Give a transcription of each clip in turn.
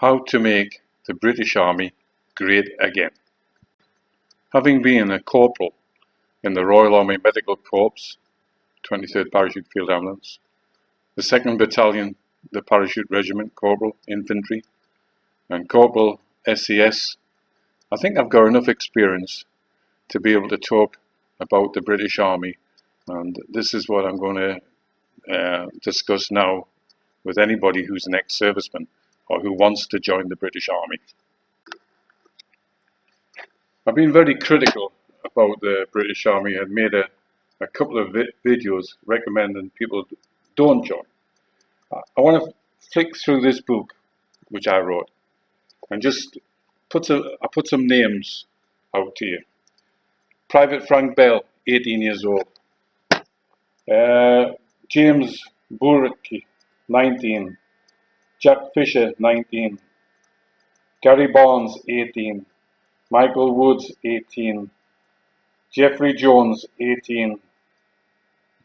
How to make the British Army great again. Having been a corporal in the Royal Army Medical Corps, 23rd Parachute Field Ambulance, the 2nd Battalion, the Parachute Regiment, Corporal Infantry, and Corporal SES, I think I've got enough experience to be able to talk about the British Army, and this is what I'm going to discuss now with anybody who's an ex-serviceman or who wants to join the British Army. I've been very critical about the British Army and made a couple of videos recommending people don't join. I want to flick through this book which I wrote and just put some names out to you. Private Frank Bell, 18 years old. James Burke, 19. Jack Fisher, 19. Gary Barnes, 18. Michael Woods, 18. Jeffrey Jones, 18.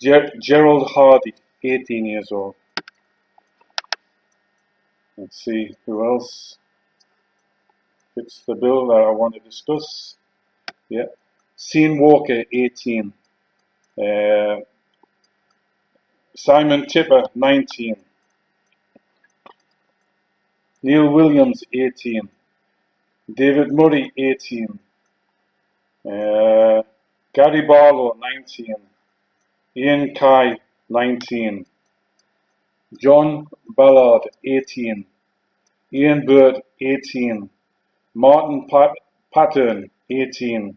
Gerald Hardy, 18 years old. Let's see who else fits the bill that I want to discuss. Yeah, Sean Walker, 18. Simon Tipper, 19. Neil Williams, 18. David Murray, 18. Gary Barlow, 19. Ian Kai, 19. John Ballard, 18. Ian Burt, 18. Martin Pattern, 18.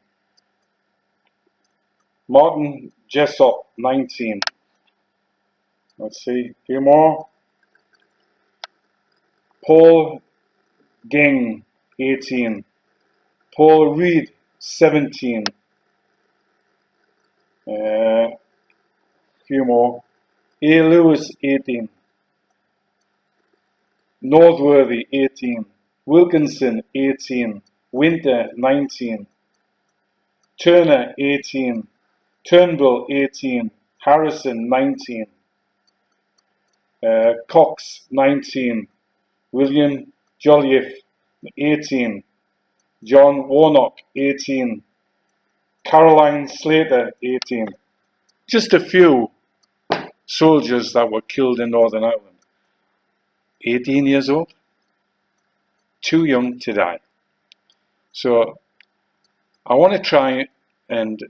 Martin Jessop, 19. Let's see, a few more. Paul Ging, 18. Paul Reed, 17. Few more. A. Lewis, 18. Northworthy, 18. Wilkinson, 18. Winter, 19. Turner, 18. Turnbull, 18. Harrison, 19. Cox, 19. William Joliffe, 18. John Warnock, 18. Caroline Slater, 18. Just a few soldiers that were killed in Northern Ireland. 18 years old, too young to die. So I want to try and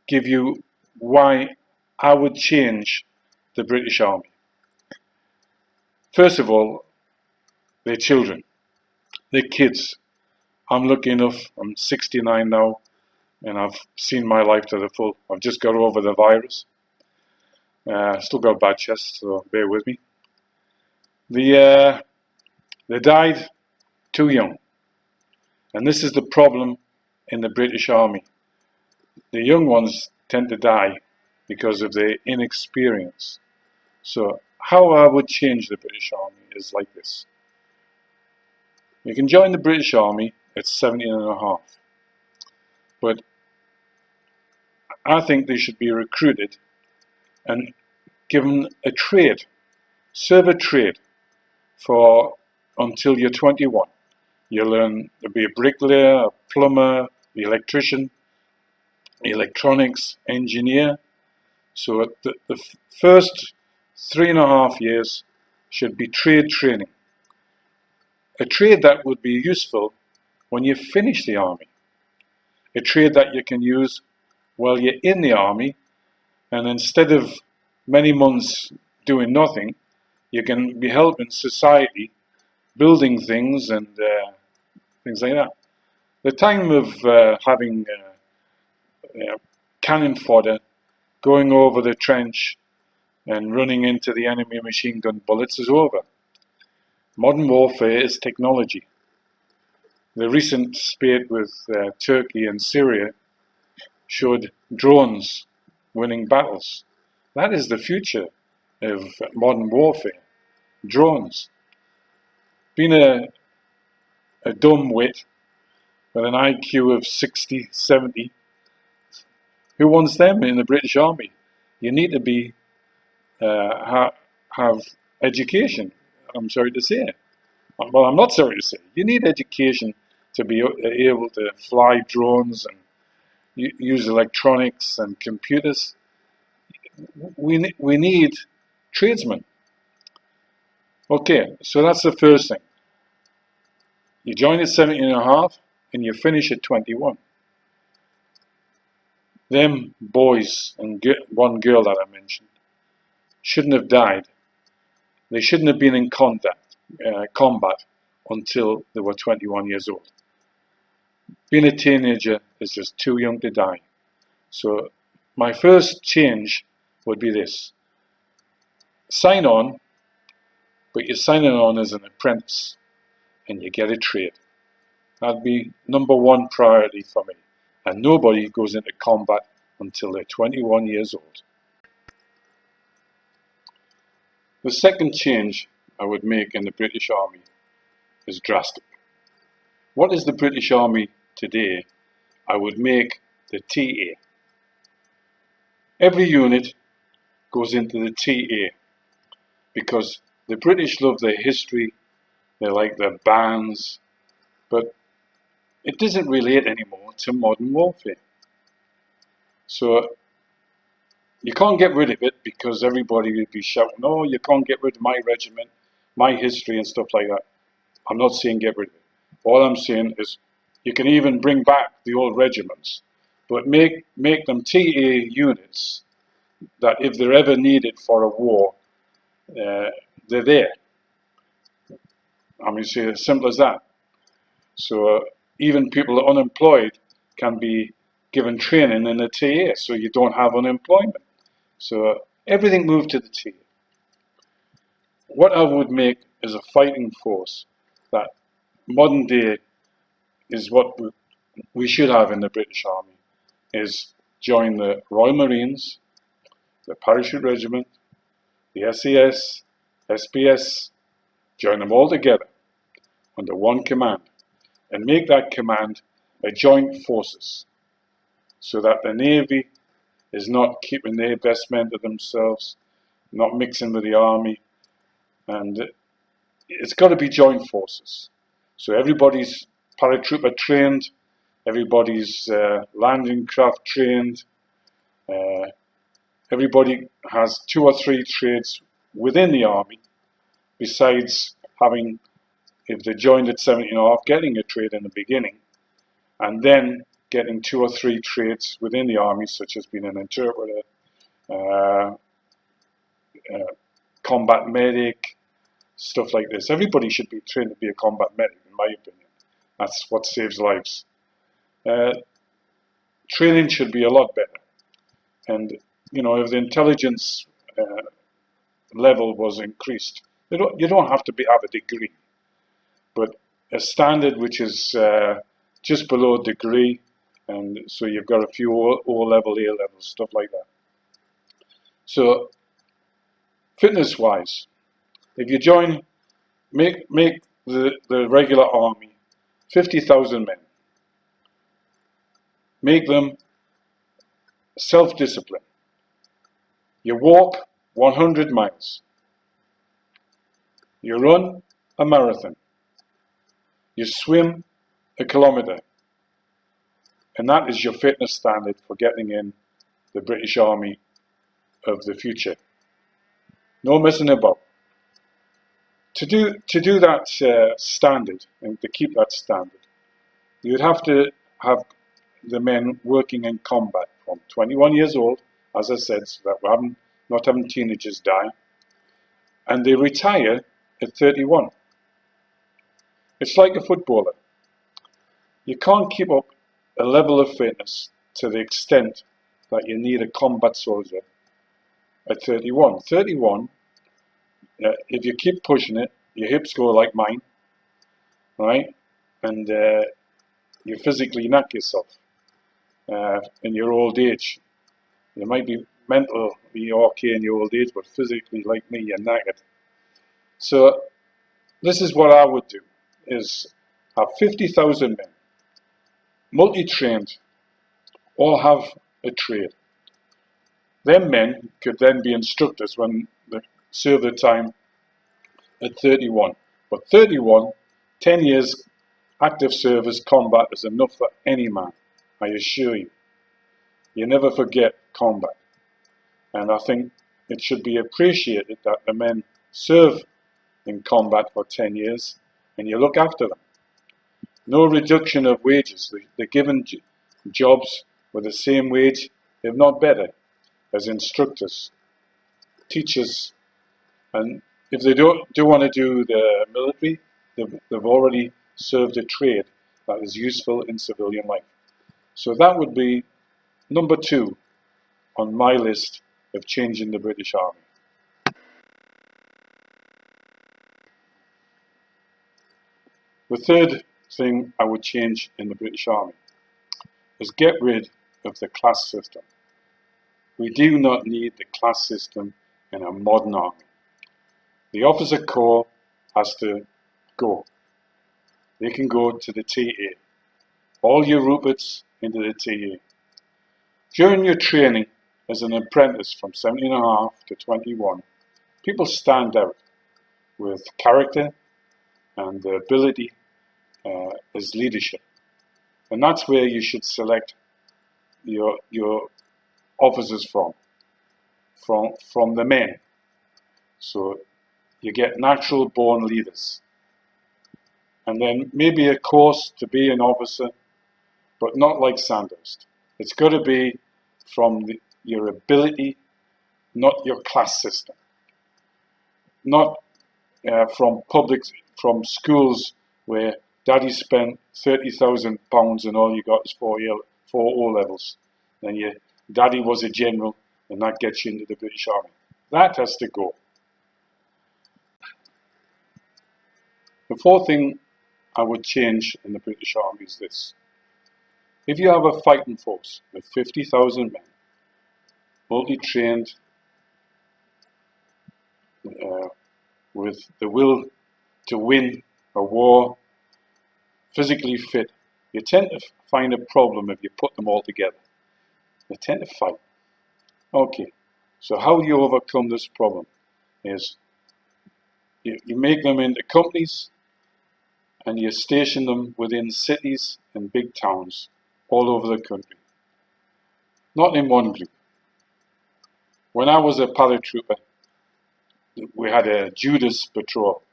give you why I would change the British Army. First of all, they're children, they're kids. I'm lucky enough, I'm 69 now, and I've seen my life to the full. I've just got over the virus. Still got a bad chest, so bear with me. They died too young. And this is the problem in the British Army. The young ones tend to die because of their inexperience. So how I would change the British Army is like this. You can join the British Army at 17.5. But I think they should be recruited and given a trade, serve a trade for until you're 21. You learn to be a bricklayer, a plumber, electrician, electronics engineer. So the first 3.5 years should be trade training. A trade that would be useful when you finish the army. A trade that you can use while you're in the army, and instead of many months doing nothing, you can be helping society, building things and things like that. The time of having cannon fodder, going over the trench and running into the enemy machine gun bullets is over. Modern warfare is technology. The recent spate with Turkey and Syria showed drones winning battles. That is the future of modern warfare. Drones. Being a dumb wit with an IQ of 60, 70, who wants them in the British Army? You need to be have education, I'm sorry to say it. Well, I'm not sorry to say. You need education to be able to fly drones and use electronics and computers. We need tradesmen. Okay, so that's the first thing. You join at 17 and a half and you finish at 21. Them boys and one girl that I mentioned shouldn't have died. They shouldn't have been in combat until they were 21 years old. Being a teenager is just too young to die. So my first change would be this. Sign on, but you're signing on as an apprentice and you get a trade. That'd be number one priority for me. And nobody goes into combat until they're 21 years old. The second change I would make in the British Army is drastic. What is the British Army today? I would make the TA. Every unit goes into the TA because the British love their history, they like their bands, but it doesn't relate anymore to modern warfare. So you can't get rid of it because everybody would be shouting, "Oh, you can't get rid of my regiment, my history," and stuff like that. I'm not saying get rid of it. All I'm saying is you can even bring back the old regiments, but make them TA units that if they're ever needed for a war, they're there. I mean, it's as simple as that. So even people that are unemployed can be given training in the TA, so you don't have unemployment. So everything moved to the TA. What I would make is a fighting force that modern day is what we should have in the British Army, is join the Royal Marines, the Parachute Regiment, the SAS, SPS, join them all together under one command and make that command a joint forces so that the Navy is not keeping their best men to themselves, not mixing with the Army, and it's got to be joint forces. So everybody's paratrooper trained, everybody's landing craft trained, everybody has 2 or 3 trades within the Army, besides having, if they joined at 17.5, getting a trade in the beginning, and then getting 2 or 3 trades within the Army, such as being an interpreter, uh, combat medic, stuff like this. Everybody should be trained to be a combat medic, in my opinion. That's what saves lives. Training should be a lot better. And, if the intelligence level was increased, you don't have to have a degree, but a standard which is just below a degree, and so you've got a few O-level, A-level, stuff like that. So, fitness-wise, if you join, make the regular army 50,000 men. Make them self-discipline. You walk 100 miles. You run a marathon. You swim a kilometre. And that is your fitness standard for getting in the British Army of the future. No messing about. To do that standard, and to keep that standard, you'd have to have the men working in combat from 21 years old, as I said, so that we're not having teenagers die, and they retire at 31. It's like a footballer. You can't keep up a level of fitness to the extent that you need a combat soldier at 31. 31, if you keep pushing it, your hips go like mine, right? And you physically knock yourself in your old age. You might be mentally okay in your old age, but physically, like me, you're knackered. So this is what I would do, is have 50,000 men, multi-trained, all have a trade. Them men could then be instructors when they serve their time at 31. But 31, 10 years active service combat is enough for any man, I assure you. You never forget combat. And I think it should be appreciated that the men serve in combat for 10 years and you look after them. No reduction of wages. They're given jobs with the same wage, if not better, as instructors, teachers, and if they do want to do the military, they've already served a trade that is useful in civilian life. So that would be number 2 on my list of changing the British Army. The third thing I would change in the British Army is get rid of the class system. We do not need the class system in a modern army. The officer corps has to go. They can go to the TA. All your Ruperts into the TA. During your training as an apprentice from 17.5 to 21, people stand out with character and the ability as leadership. And that's where you should select your officers from the men. So you get natural born leaders. And then maybe a course to be an officer, but not like Sandhurst. It's got to be from your ability, not your class system. Not from schools where daddy spent £30,000 and all you got is four O levels. Then your daddy was a general and that gets you into the British Army. That has to go. The fourth thing I would change in the British Army is this. If you have a fighting force of 50,000 men, multi-trained, with the will to win a war, physically fit, you tend to find a problem if you put them all together. They tend to fight. Okay, so how you overcome this problem is you make them into companies and you station them within cities and big towns all over the country. Not in one group. When I was a paratrooper, we had a Judas patrol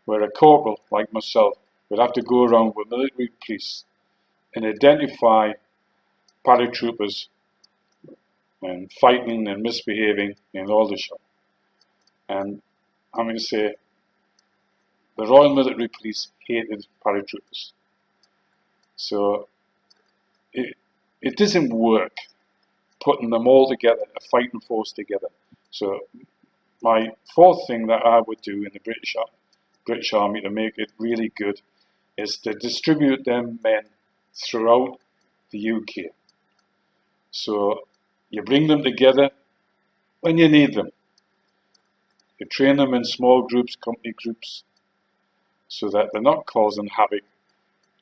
where a corporal like myself would have to go around with military police and identify paratroopers and fighting and misbehaving in Aldershot. And I'm going to say the Royal Military Police hated paratroopers. So it doesn't work putting them all together, a fighting force together. So my fourth thing that I would do in the British Army to make it really good is to distribute them men throughout the UK. So you bring them together when you need them. You train them in small groups, company groups, so that they're not causing havoc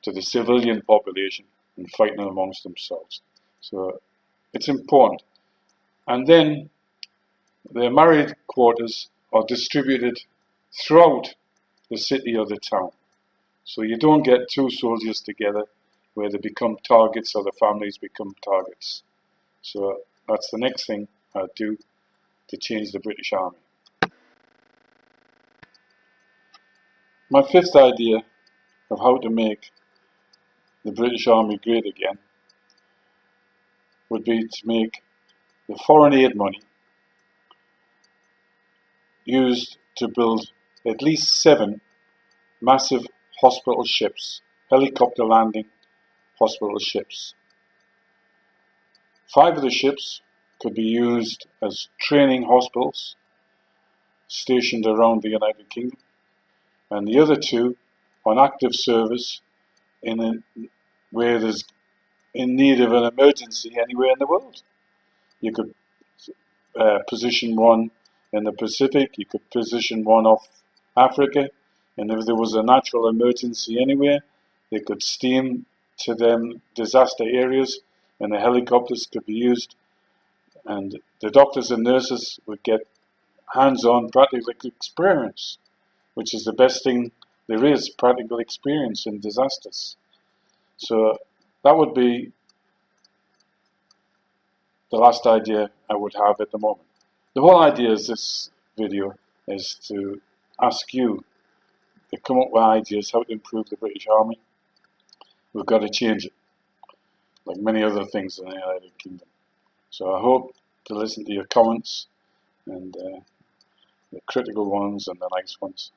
to the civilian population and fighting amongst themselves. So it's important. And then the married quarters are distributed throughout the city or the town. So you don't get two soldiers together where they become targets or the families become targets. So that's the next thing I'll do to change the British Army. My fifth idea of how to make the British Army great again would be to make the foreign aid money used to build at least 7 massive hospital ships, helicopter landing hospital ships. 5 of the ships could be used as training hospitals stationed around the United Kingdom, and the other 2 on active service where there's in need of an emergency anywhere in the world. You could position one in the Pacific, you could position one off Africa, and if there was a natural emergency anywhere, they could steam to them disaster areas and the helicopters could be used, and the doctors and nurses would get hands-on practical experience, which is the best thing there is practical experience in disasters. So that would be the last idea I would have at the moment. The whole idea is this video is to ask you to come up with ideas how to improve the British Army. We've got to change it, like many other things in the United Kingdom. So I hope to listen to your comments, and the critical ones and the nice ones.